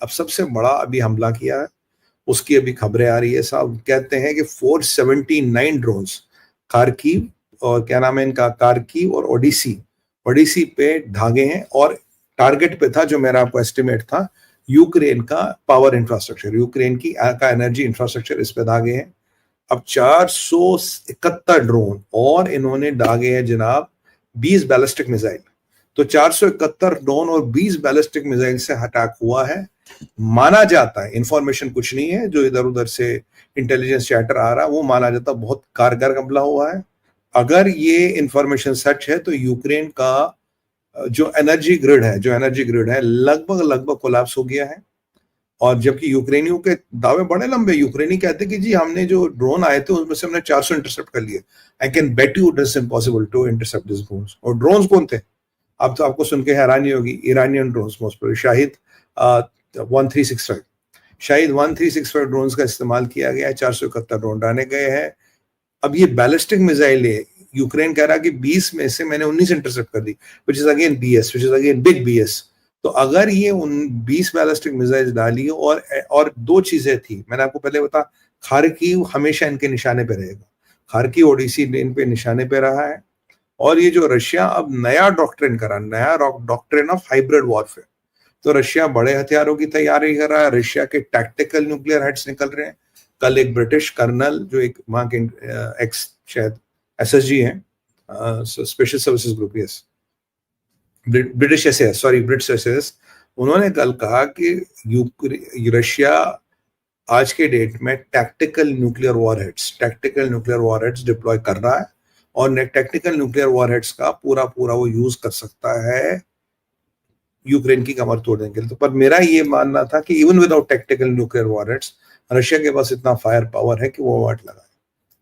अब सबसे बड़ा अभी हमला किया है, उसकी अभी खबरें आ रही है। साहब कहते हैं कि 479 ड्रोन्स खार्किव और क्या नाम है इनका, खार्किव और ओडिसी ओडिसी पे धागे हैं। और टारगेट पे था, जो मेरा आपको एस्टिमेट था, यूक्रेन का पावर इंफ्रास्ट्रक्चर, यूक्रेन की का एनर्जी इंफ्रास्ट्रक्चर, इस पे दागे हैं। अब 471 ड्रोन और इन्होंने दागे हैं जनाब 20 बैलिस्टिक मिसाइल। तो 471 ड्रोन और 20 बैलिस्टिक मिसाइल से अटैक हुआ है। माना जाता है, इंफॉर्मेशन कुछ नहीं है, जो इधर उधर से इंटेलिजेंस चैटर आ रहा है, वो माना जाता है बहुत कारगर हमला हुआ है। अगर ये इंफॉर्मेशन सच है तो यूक्रेन का जो एनर्जी ग्रिड है लगभग लगभग कोलैप्स हो गया है। और जबकि यूक्रेनियों के दावे बड़े लंबे, यूक्रेनी कहते कि जी हमने जो ड्रोन आए थे उसमें से हमने 400 इंटरसेप्ट कर लिए। I can bet you it is impossible to intercept this drones. और ड्रोन्स कौन थे? अब तो आपको सुन के हैरानी होगी, Iranian drones, most probably Shahed 1365 Shahed 1365 drones का इस्तेमाल किया गया है। 471 ड्रोन डाले गए हैं। अब ये बैलिस्टिक मिसाइल है, यूक्रेन कह रहा कि 20 में से मैंने 19 इंटरसेप्ट कर दी, which is again BS, which is again big BS. तो अगर ये उन 20 बैलिस्टिक मिसाइल डाली, और दो चीजें थी, मैंने आपको पहले बता, खार्किव हमेशा इनके निशाने पे रहेगा, खार्किव ओडिसी इन पे निशाने पे रहा है। और ये जो रशिया अब नया डॉक्ट्रिन ऑफ हाइब्रिड वॉरफेयर, तो रशिया बड़े हथियारों की तैयारी कर रहा है। रशिया के टैक्टिकल न्यूक्लियर हेड्स निकल रहे हैं। कल एक ब्रिटिश कर्नल, जो एक वहां के एक्स शायद एसएसजी हैं, special services group, yes, British SS, उन्होंने कल कहा कि रशिया आज के डेट में टैक्टिकल न्यूक्लियर वॉरहेड्स डिप्लॉय कर रहा है। और टैक्टिकल न्यूक्लियर वॉरहेड्स का पूरा वो यूज कर सकता है यूक्रेन की कमर तोड़ने के लिए। तो पर मेरा ये मानना था कि even without tactical nuclear warheads, Russia के पास इतना फायर पावर है कि वो वाट लगाए।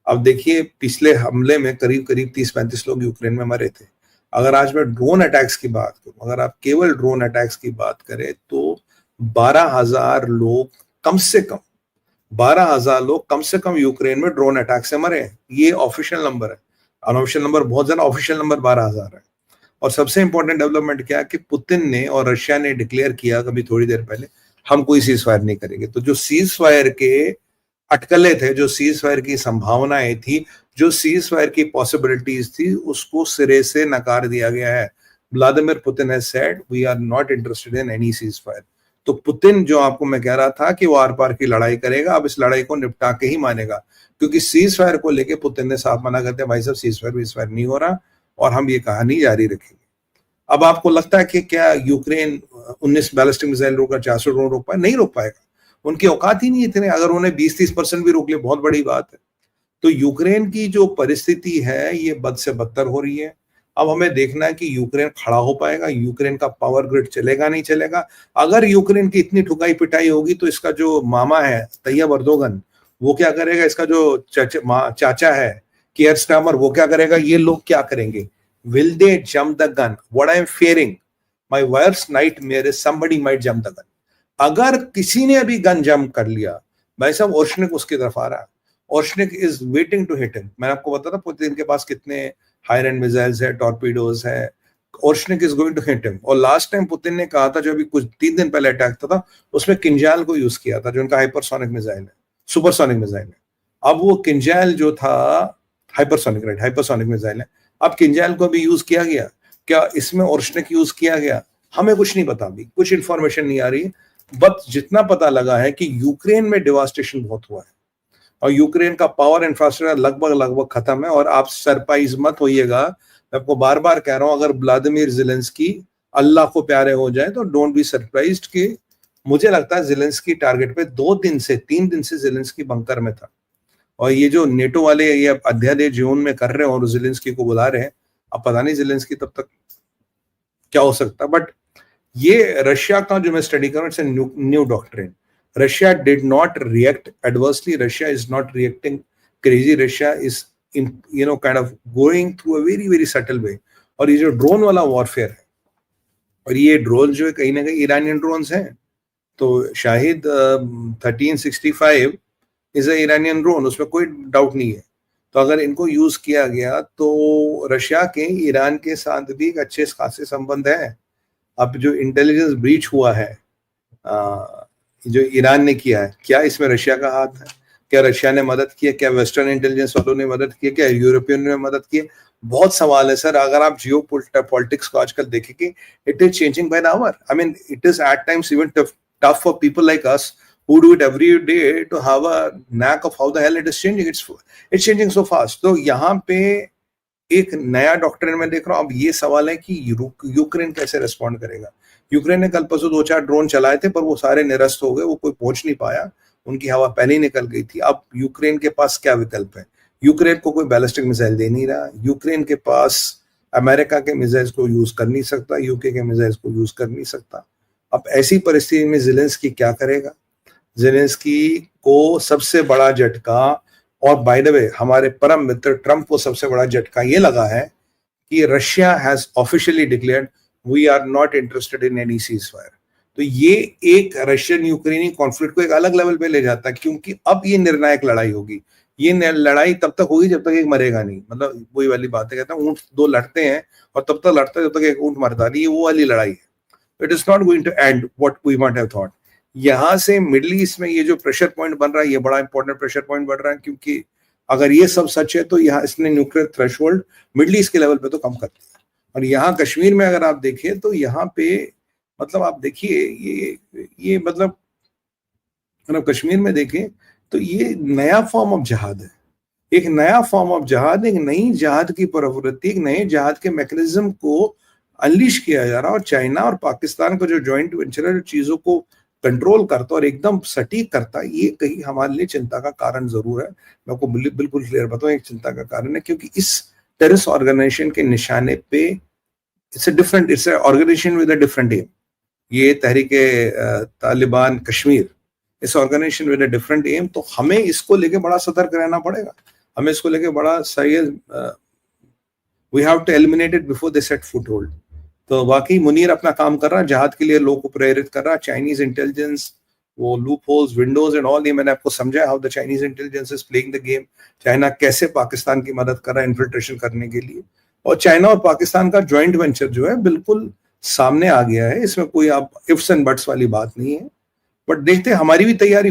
अब देखिए, पिछले हमले में करीब 30-35 लोग यूक्रेन में मरे थे। अगर आज मैं ड्रोन अटैक्स की बात करूं, अगर आप केवल ड्रोन अटैक्स की बात करें, तो 12,000 लोग कम से कम 12,000 लोग कम से कम यूक्रेन में ड्रोन अटैक से मरे हैं। ये ऑफिशियल नंबर है, अनऑफिशियल नंबर बहुत ज्यादा, ऑफिशियल नंबर 12,000 है। और सबसे इंपॉर्टेंट डेवलपमेंट क्या है कि पुतिन ने और रशिया ने डिक्लेयर किया कभी थोड़ी देर पहले, हम कोई सीज फायर नहीं करेंगे। तो जो सीज फायर के अटकले थे, जो सीज फायर की संभावनाएं थी, जो सीज फायर की पॉसिबिलिटीज थी, उसको सिरे से नकार दिया गया है। Vladimir Putin has said we are not interested in any ceasefire. तो पुतिन, जो आपको मैं कह रहा था कि वो आर पार की लड़ाई करेगा, अब इस लड़ाई को निपटा के ही मानेगा। क्योंकि सीज फायर को लेके पुतिन ने साफ मना करते, भाई साहब सीज फायर नहीं हो रहा और हम ये कहानी जारी रखेंगे। अब आपको लगता है कि क्या यूक्रेन 19 बैलिस्टिक मिसाइल रोका, 400 ड्रोन रोक पाए? नहीं रोक पाएगा, उनकी औकात ही नहीं इतने। अगर उन्हें 20-30% भी रोक ले, बहुत बड़ी बात है। तो यूक्रेन की जो परिस्थिति है ये बद से बदतर हो रही है। अब हमें देखना है कि यूक्रेन खड़ा हो पाएगा, यूक्रेन का पावर ग्रिड चलेगा नहीं चलेगा। अगर यूक्रेन की इतनी ठुकाई पिटाई होगी तो इसका जो मामा है तैयब अर्दोगन, वो क्या करेगा? इसका जो चाचा है कियर स्टामर, वो क्या करेगा? ये लोग क्या करेंगे? Will they jump the gun? What I am fearing, my worst nightmare is somebody might jump the gun. अगर किसी ने अभी गन जंप कर लिया, भाई साहब ओर्शनिक उसकी तरफ आ रहा है, Oreshnik is waiting to hit him. मैंने आपको बताया था पुतिन के पास कितने हाई रेंज मिसाइल्स है, टॉर्पीडोज है, Oreshnik is going to hit him. और लास्ट टाइम पुतिन ने कहा था, जो अभी कुछ 3 दिन पहले अटैक था, उसमें किंजाल को यूज किया था, जो उनका हाइपरसोनिक मिसाइल है, सुपरसोनिक मिसाइल है। अब वो किंजाल जो था हाइपरसोनिक मिसाइल है, अब किंजाल को भी यूज किया गया क्या? इसमें ओर्शनिक यूज किया गया? हमें कुछ नहीं पता, अभी कुछ इंफॉर्मेशन नहीं आ रही। बट जितना पता लगा है कि यूक्रेन में डिवास्टेशन बहुत हुआ है और यूक्रेन का पावर इंफ्रास्ट्रक्चर लगभग खत्म है। और आप सरप्राइज मत होइएगा, मैं आपको बार बार कह रहा हूं, अगर व्लादिमीर ज़ेलेंस्की अल्लाह को प्यारे हो जाए तो डोंट बी सरप्राइज्ड कि मुझे लगता है ज़ेलेंस्की टारगेट पे 3 दिन से ज़ेलेंस्की बंकर में था। और ये जो नेटो वाले ये अध्यादेश जून में कर रहे हैं और ज़ेलेंस्की को बुला रहे हैं, अब पता नहीं ज़ेलेंस्की तब तक क्या हो सकता है। बट ये रशिया का जो मैं स्टडी कर रहा हूं, it's new doctrine. Russia did not react adversely, Russia is not reacting crazy, Russia is kind of going through a very very subtle way. और ये जो ड्रोन वाला वॉरफेयर है, और ये ड्रोन जो है कहीं ना कहीं ईरानियन ड्रोन्स हैं, तो Shahid 1365 is a Iranian drone, उसमें कोई डाउट नहीं है। तो अगर इनको यूज किया गया तो रशिया के ईरान के साथ भी एक अच्छे खासे संबंध है। अब जो इंटेलिजेंस ब्रीच हुआ है जो ईरान ने किया है, क्या इसमें रशिया का हाथ है? क्या रशिया ने मदद की है? क्या वेस्टर्न इंटेलिजेंस वालों ने मदद की है? क्या यूरोपियन ने मदद की है? बहुत सवाल है सर। अगर आप जियो पॉलिटिक्स को आजकल देखेंगे, it is changing by the hour. I mean it is at times even tough for people like us who do it every day to have a knack of how the hell it is changing. It's changing so fast. तो यहाँ पे एक नया doctrine में देख रहा हूँ। अब ये सवाल है कि यूक्रेन कैसे रिस्पॉन्ड करेगा। यूक्रेन ने कल परसों 2-4 ड्रोन चलाए थे, पर वो सारे निरस्त हो गए, वो कोई पहुंच नहीं पाया, उनकी हवा पहले ही निकल गई थी। अब यूक्रेन के पास क्या विकल्प है? यूक्रेन को कोई बैलिस्टिक मिसाइल दे नहीं रहा। यूक्रेन के पास अमेरिका के मिसाइल्स को यूज कर नहीं सकता, यूके के मिसाइल्स को यूज कर नहीं सकता। अब ऐसी परिस्थिति में ज़ेलेंस्की क्या करेगा? ज़ेलेंस्की को सबसे बड़ा झटका, और बाय द वे हमारे परम मित्र ट्रंप को सबसे बड़ा झटका ये लगा है कि Russia has officially declared we are not interested in any ceasefire. तो ये एक रशियन यूक्रेनी कॉन्फ्लिक्ट को एक अलग लेवल पे ले जाता है, क्योंकि अब ये निर्णायक लड़ाई होगी। ये लड़ाई तब तक होगी जब तक एक मरेगा नहीं। मतलब वही वाली बात है, कहता है ऊंट दो लड़ते हैं और तब तक लड़ते हैं जब तक एक ऊंट मरता नहीं, वो वाली लड़ाई है। It is not going to end what we might have thought. यहाँ से मिडिल ईस्ट में ये जो प्रेशर पॉइंट बन रहा है, ये बड़ा इंपॉर्टेंट प्रेशर पॉइंट बन रहा है, क्योंकि अगर ये सब सच है तो यहाँ इसने न्यूक्लियर थ्रेशोल्ड मिडिल ईस्ट के लेवल पे तो कम कर दिया। और यहाँ कश्मीर में अगर आप देखें तो यहाँ पे मतलब आप देखिए ये मतलब कश्मीर में देखें तो ये नया फॉर्म ऑफ जहाद है। एक नया फॉर्म ऑफ जहाद, एक नई जहाद की प्रवृत्ति, एक नए जहाद के मैकेनिज्म को अनलीश किया जा रहा है। और चाइना और पाकिस्तान का जो जॉइंट वेंचर है, जो चीजों को कंट्रोल करता और एकदम सटीक करता, ये कहीं हमारे लिए चिंता का कारण जरूर है। मैं आपको बिल्कुल क्लियर बताऊं, एक चिंता का कारण है, क्योंकि इस टेररिस्ट ऑर्गेनाइजेशन के निशाने पे it's a organisation with a different aim. ये तहरीके तालिबान कश्मीर, इस organisation with a different aim. तो हमें इसको लेके बड़ा सतर्क रहना पड़ेगा, हमें इसको लेके बड़ा serious, we have to eliminate it before they set foothold. तो वाकई मुनीर अपना काम कर रहा है, जहाद के लिए लोगों को प्रेरित कर रहा है। चाइनीज इंटेलिजेंस, वो loop holes, Windows and all, ये मैंने आपको समझाया how the Chinese intelligence is playing the game. China कैसे पाकिस्तान की मदद कर रहा है इन्फिल्ट्रेशन करने के लिए, और चाइना और पाकिस्तान का ज्वाइंट वेंचर जो है बिल्कुल सामने आ गया है। इसमें कोई आप इफ्स एंड बट्स वाली बात नहीं है। बट देखते हैं, हमारी भी तैयारी